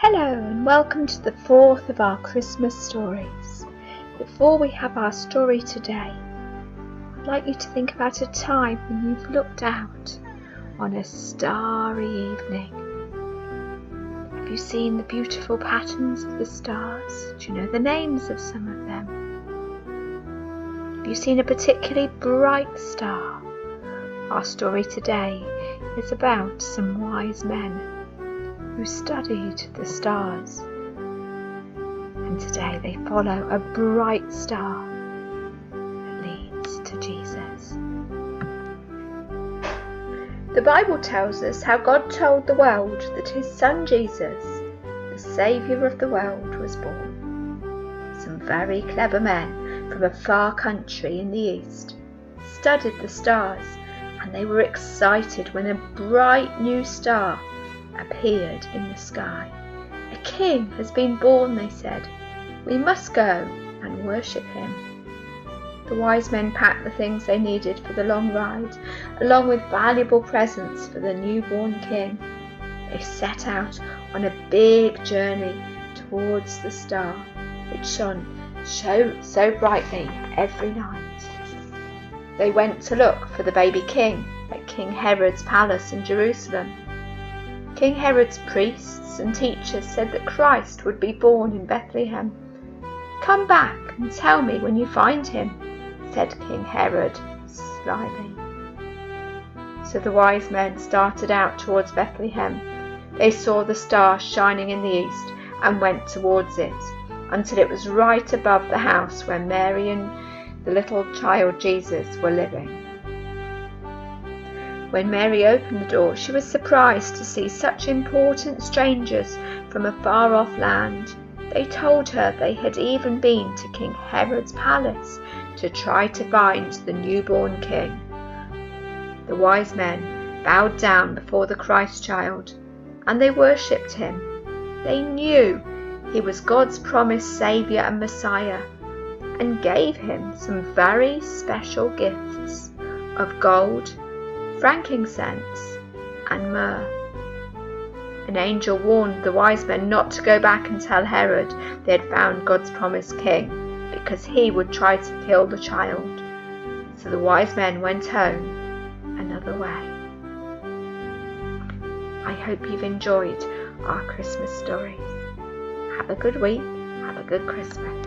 Hello and welcome to the fourth of our Christmas stories. Before we have our story today, I'd like you to think about a time when you've looked out on a starry evening. Have you seen the beautiful patterns of the stars? Do you know the names of some of them? Have you seen a particularly bright star? Our story today is about some wise men who studied the stars, and today they follow a bright star that leads to Jesus. The Bible tells us how God told the world that his son Jesus, the Saviour of the world, was born. Some very clever men from a far country in the east studied the stars, and they were excited when a bright new star appeared in the sky. A king has been born, they said. We must go and worship him. The wise men packed the things they needed for the long ride, along with valuable presents for the newborn king. They set out on a big journey towards the star, which shone so brightly every night. They went to look for the baby king at King Herod's palace in Jerusalem. King Herod's priests and teachers said that Christ would be born in Bethlehem. "Come back and tell me when you find him," said King Herod slyly. So the wise men started out towards Bethlehem. They saw the star shining in the east and went towards it until it was right above the house where Mary and the little child Jesus were living. When Mary opened the door, she was surprised to see such important strangers from a far-off land. They told her they had even been to King Herod's palace to try to find the newborn king. The wise men bowed down before the Christ child, and they worshipped him. They knew he was God's promised Saviour and Messiah, and gave him some very special gifts of gold, frankincense and myrrh. An angel warned the wise men not to go back and tell Herod they had found God's promised king, because he would try to kill the child. So the wise men went home another way. I hope you've enjoyed our Christmas stories. Have a good week. Have a good Christmas.